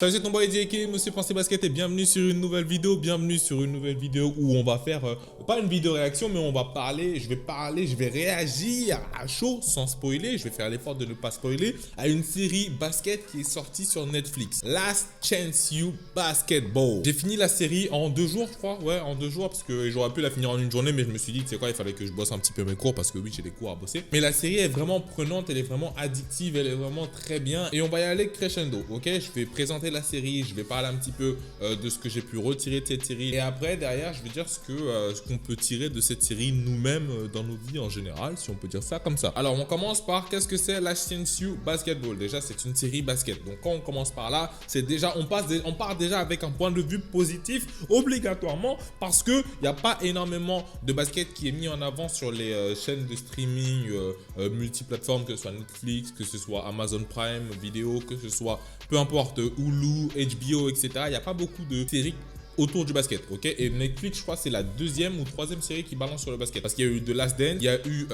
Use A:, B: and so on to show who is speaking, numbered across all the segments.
A: Salut, c'est ton boy DK, Monsieur Pensée Basket et bienvenue sur une nouvelle vidéo. Bienvenue sur une nouvelle vidéo où on va faire, pas une vidéo réaction, mais on va parler, je vais réagir à chaud sans spoiler. Je vais faire l'effort de ne pas spoiler à une série basket qui est sortie sur Netflix. Last Chance You Basketball. J'ai fini la série en 2 jours, je crois. Ouais, en 2 jours parce que j'aurais pu la finir en une journée, mais je me suis dit, tu sais quoi, il fallait que je bosse un petit peu mes cours parce que oui, j'ai des cours à bosser. Mais la série est vraiment prenante, elle est vraiment addictive, elle est vraiment très bien. Et on va y aller crescendo, ok? Je vais présenter la série, je vais parler un petit peu de ce que j'ai pu retirer de cette série et après derrière je vais dire ce qu'on peut tirer de cette série nous-mêmes dans nos vies en général, si on peut dire ça comme ça. Alors on commence par qu'est-ce que c'est Last Chance You Basketball. Déjà c'est une série basket, donc quand on commence par là, c'est déjà on part déjà avec un point de vue positif obligatoirement parce que il n'y a pas énormément de basket qui est mis en avant sur les chaînes de streaming multiplateformes, que ce soit Netflix, que ce soit Amazon Prime Video, que ce soit peu importe Hulu, HBO, etc. Il n'y a pas beaucoup de séries autour du basket, ok? Et Netflix, je crois, c'est la 2e ou 3e série qui balance sur le basket. Parce qu'il y a eu The Last Dance, il y a eu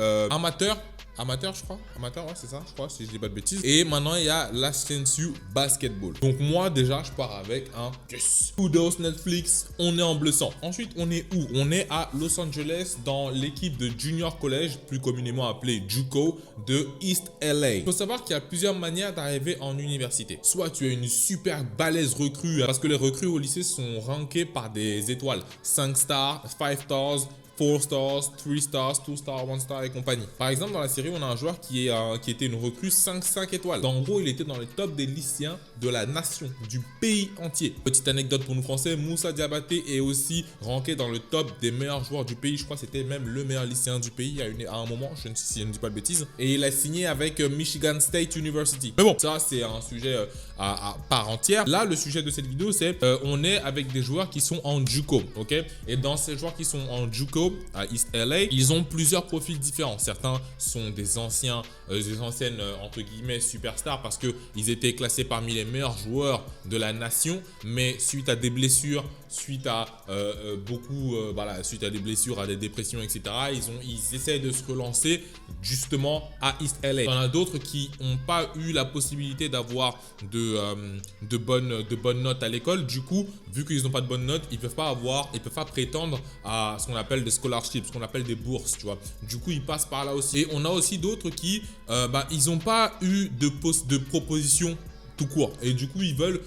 A: Amateur, je crois. Amateur, ouais, c'est ça, je crois, si je dis pas de bêtises. Et maintenant, il y a Last Chance You Basketball. Donc moi, déjà, je pars avec un yes. Kudos Netflix, on est en bleu sang. Ensuite, on est où? On est à Los Angeles dans l'équipe de Junior College, plus communément appelée JUCO, de East LA. Il faut savoir qu'il y a plusieurs manières d'arriver en université. Soit tu es une super balèze recrue, parce que les recrues au lycée sont rankées par des étoiles. 5 stars, 5 stars, 4 stars, 3 stars, 2 stars, 1 star et compagnie. Par exemple, dans la série, on a un joueur qui était une recrue 5 étoiles. En gros, il était dans les tops des lycéens de la nation, du pays entier. Petite anecdote pour nous Français, Moussa Diabaté est aussi ranké dans le top des meilleurs joueurs du pays. Je crois que c'était même le meilleur lycéen du pays à un moment, je ne dis pas de bêtises. Et il a signé avec Michigan State University. Mais bon, ça c'est un sujet à part entière. Là, le sujet de cette vidéo, c'est on est avec des joueurs qui sont en JUCO, ok? Et dans ces joueurs qui sont en JUCO, à East LA, ils ont plusieurs profils différents. Certains sont des anciennes entre guillemets superstars parce que ils étaient classés parmi les meilleurs joueurs de la nation, mais suite à des blessures, suite à suite à des blessures, à des dépressions, etc. Ils essaient de se relancer justement à East LA. Il y en a d'autres qui n'ont pas eu la possibilité d'avoir de bonnes notes à l'école. Du coup, vu qu'ils n'ont pas de bonnes notes, ils peuvent pas prétendre à ce qu'on appelle des scholarships, ce qu'on appelle des bourses, tu vois. Du coup, ils passent par là aussi. Et on a aussi d'autres qui, ils n'ont pas eu de proposition tout court. Et du coup, ils veulent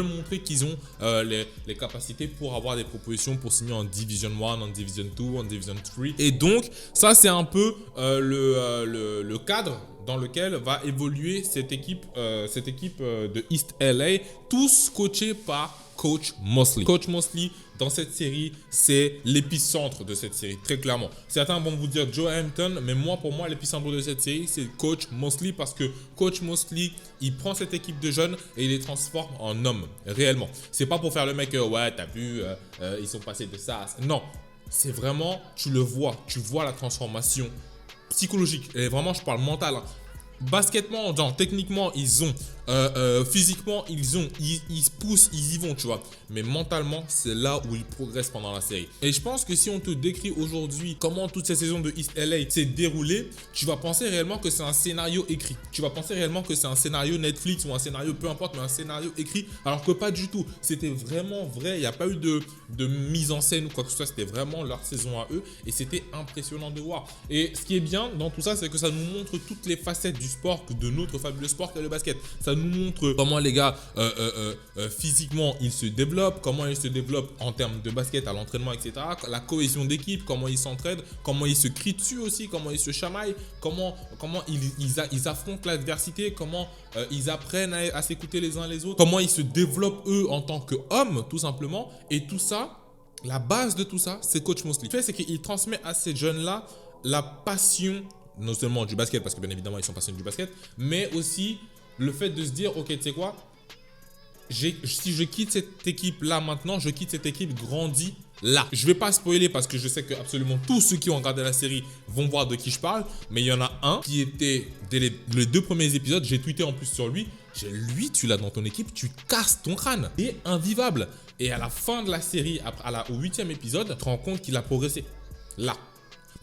A: montrer qu'ils ont les capacités pour avoir des propositions pour signer en Division 1, en Division 2, en Division 3. Et donc, ça, c'est un peu le cadre dans lequel va évoluer cette équipe de East LA, tous coachés par Coach Mosley. Coach Mosley, dans cette série, c'est l'épicentre de cette série, très clairement. Certains vont vous dire Joe Hampton, mais pour moi, l'épicentre de cette série, c'est Coach Mosley parce que Coach Mosley, il prend cette équipe de jeunes et il les transforme en hommes, réellement. C'est pas pour faire le mec, ouais, t'as vu, ils sont passés de ça à ça. Non, c'est vraiment, tu vois la transformation psychologique. Et vraiment, je parle mental, hein. Basketement, genre techniquement ils ont, physiquement ils se poussent, ils y vont, tu vois. Mais mentalement, c'est là où ils progressent pendant la série. Et je pense que si on te décrit aujourd'hui comment toute cette saison de East LA s'est déroulée, tu vas penser réellement que c'est un scénario écrit. Tu vas penser réellement que c'est un scénario Netflix ou un scénario peu importe, mais un scénario écrit, alors que pas du tout. C'était vraiment vrai, il n'y a pas eu de mise en scène ou quoi que ce soit, c'était vraiment leur saison à eux et c'était impressionnant de voir. Et ce qui est bien dans tout ça, c'est que ça nous montre toutes les facettes du sport, de notre fabuleux sport qu'est le basket. Ça nous montre comment les gars physiquement ils se développent, comment ils se développent en termes de basket à l'entraînement, etc. La cohésion d'équipe, comment ils s'entraident, comment ils se crient dessus aussi, comment ils se chamaillent, comment ils affrontent l'adversité, comment ils apprennent à s'écouter les uns les autres, comment ils se développent eux en tant qu'hommes tout simplement. Et tout ça, la base de tout ça, c'est Coach Mosley. Le fait, c'est qu'il transmet à ces jeunes-là la passion non seulement du basket, parce que bien évidemment ils sont passionnés du basket, mais aussi le fait de se dire, ok, tu sais quoi, si je quitte cette équipe là maintenant, je quitte cette équipe grandie là. Je vais pas spoiler parce que je sais que absolument tous ceux qui ont regardé la série vont voir de qui je parle, mais il y en a un qui était dès les 2 premiers épisodes, j'ai tweeté en plus sur lui, tu l'as dans ton équipe, tu casses ton crâne, il est invivable. Et à la fin de la série, au 8e épisode, tu te rends compte qu'il a progressé là.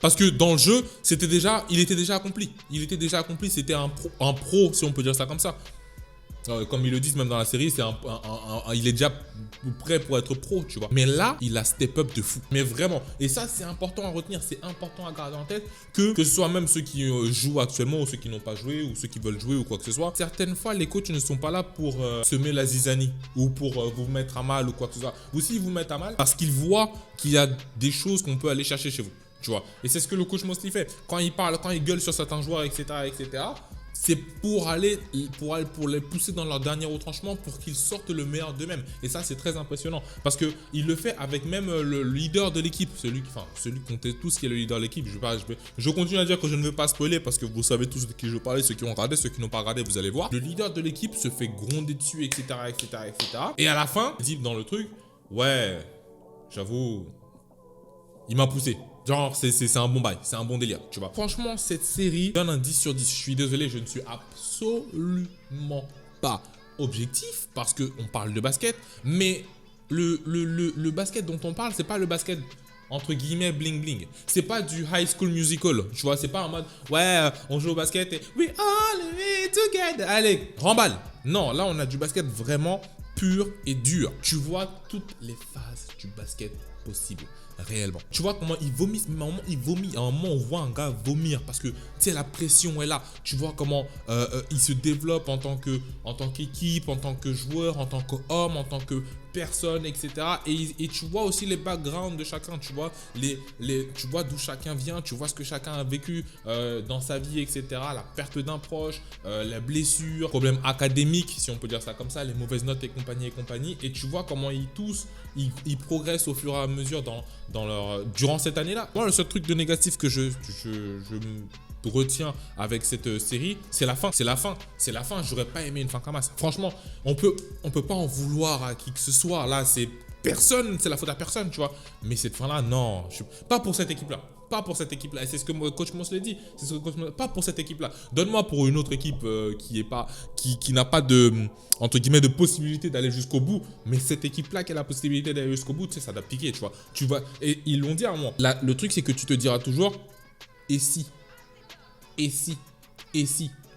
A: Parce que dans le jeu, il était déjà accompli. C'était un pro, si on peut dire ça comme ça. Comme ils le disent même dans la série, il est déjà prêt pour être pro, tu vois. Mais là, il a step up de fou. Mais vraiment. Et ça, c'est important à retenir. C'est important à garder en tête que ce soit même ceux qui jouent actuellement ou ceux qui n'ont pas joué ou ceux qui veulent jouer ou quoi que ce soit. Certaines fois, les coachs ne sont pas là pour semer la zizanie ou pour vous mettre à mal ou quoi que ce soit. Ou s'ils vous mettent à mal parce qu'ils voient qu'il y a des choses qu'on peut aller chercher chez vous. Tu vois. Et c'est ce que le coach Mosley fait. Quand il parle, quand il gueule sur certains joueurs, etc., c'est pour les pousser dans leur dernier retranchement pour qu'ils sortent le meilleur d'eux-mêmes. Et ça, c'est très impressionnant. Parce qu'il le fait avec même le leader de l'équipe. Celui qu'on sait tous qui est le leader de l'équipe. Je continue à dire que je ne veux pas spoiler parce que vous savez tous de qui je parlais. Ceux qui ont regardé, ceux qui n'ont pas regardé, vous allez voir. Le leader de l'équipe se fait gronder dessus, etc., etc. Et à la fin, il dit dans le truc, ouais, j'avoue, il m'a poussé. Genre, c'est un bon bail, c'est un bon délire, tu vois. Franchement, cette série donne un 10 sur 10. Je suis désolé, je ne suis absolument pas objectif parce qu'on parle de basket. Mais le basket dont on parle, c'est pas le basket entre guillemets bling bling. C'est pas du High School Musical, tu vois. C'est pas en mode, ouais, on joue au basket et we all live together. Allez, remballe. Non, là, on a du basket vraiment pur et dur. Tu vois toutes les phases du basket possible, réellement. Tu vois comment il vomit, à un moment il vomit, à un moment on voit un gars vomir parce que tu sais la pression est là. Tu vois comment il se développe en tant qu'équipe, en tant que joueur, en tant qu'homme, en tant que personne, etc. Et tu vois aussi les backgrounds de chacun, tu vois tu vois d'où chacun vient, tu vois ce que chacun a vécu dans sa vie, etc. La perte d'un proche, la blessure, problèmes académiques, si on peut dire ça comme ça, les mauvaises notes et compagnie. Et tu vois comment ils progressent au fur et à mesure durant cette année-là. Moi, le seul truc de négatif que je me retiens avec cette série, c'est la fin. J'aurais pas aimé une fin comme ça. Franchement, on peut pas en vouloir à qui que ce soit. Là, c'est la faute à personne, tu vois. Mais cette fin-là, non, pas pour cette équipe-là. Pas pour cette équipe-là. Et c'est ce que coach Mons l'a dit. Pas pour cette équipe-là. Donne-moi pour une autre équipe qui n'a pas de, entre guillemets, de possibilité d'aller jusqu'au bout. Mais cette équipe-là qui a la possibilité d'aller jusqu'au bout, tu sais, ça doit piquer, tu vois. Et ils l'ont dit à un moment. Là, le truc, c'est que tu te diras toujours, et si,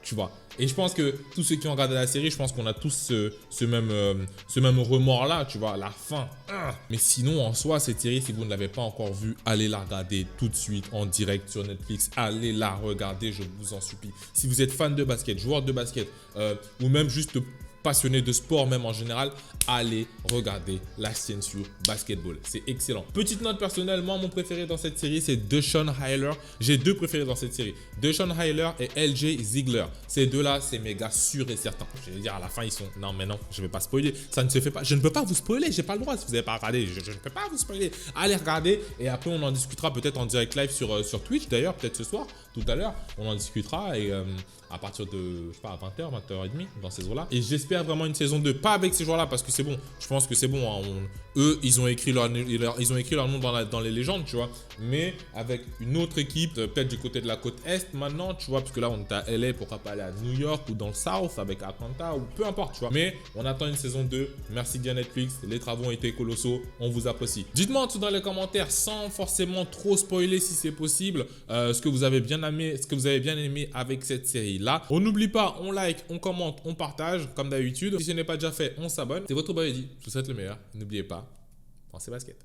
A: tu vois. Et je pense que tous ceux qui ont regardé la série, je pense qu'on a tous ce même remords-là, tu vois, à la fin. Mais sinon, en soi, cette série, si vous ne l'avez pas encore vue, allez la regarder tout de suite en direct sur Netflix. Allez la regarder, je vous en supplie. Si vous êtes fan de basket, joueur de basket, ou même juste passionné de sport même en général, allez regarder la chaîne sur Basketball. C'est excellent. Petite note personnelle, moi mon préféré dans cette série c'est Deshaun Hyler. J'ai deux préférés dans cette série, Deshaun Hyler et LJ Ziegler. Ces deux-là, c'est mes gars sûrs et certains. Je vais dire à la fin ils sont... Non mais non, je vais pas spoiler. Ça ne se fait pas. Je ne peux pas vous spoiler, j'ai pas le droit si vous n'avez pas regardé. Je ne peux pas vous spoiler. Allez regarder et après on en discutera peut-être en direct live sur Twitch d'ailleurs, peut-être ce soir, tout à l'heure. On en discutera et à partir de, je sais pas, à 20h, 20h30 dans ces eaux-là. Et j'espère vraiment une saison 2. Pas avec ces joueurs-là parce que c'est bon. Je pense que c'est bon. Hein. Eux, ils ont écrit leur nom dans les légendes, tu vois. Mais avec une autre équipe, peut-être du côté de la côte Est maintenant, tu vois. Parce que là, on est à LA, pourquoi pas aller à New York ou dans le South avec Atlanta ou peu importe, tu vois. Mais on attend une saison 2. Merci bien Netflix. Les travaux ont été colossaux. On vous apprécie. Dites-moi en dessous dans les commentaires, sans forcément trop spoiler si c'est possible, ce que vous avez bien aimé avec cette série là. On n'oublie pas, on like, on commente, on partage comme d'habitude. Si ce n'est pas déjà fait, on s'abonne. C'est votre boy Eddy. Je vous souhaite le meilleur. N'oubliez pas, pensez basket.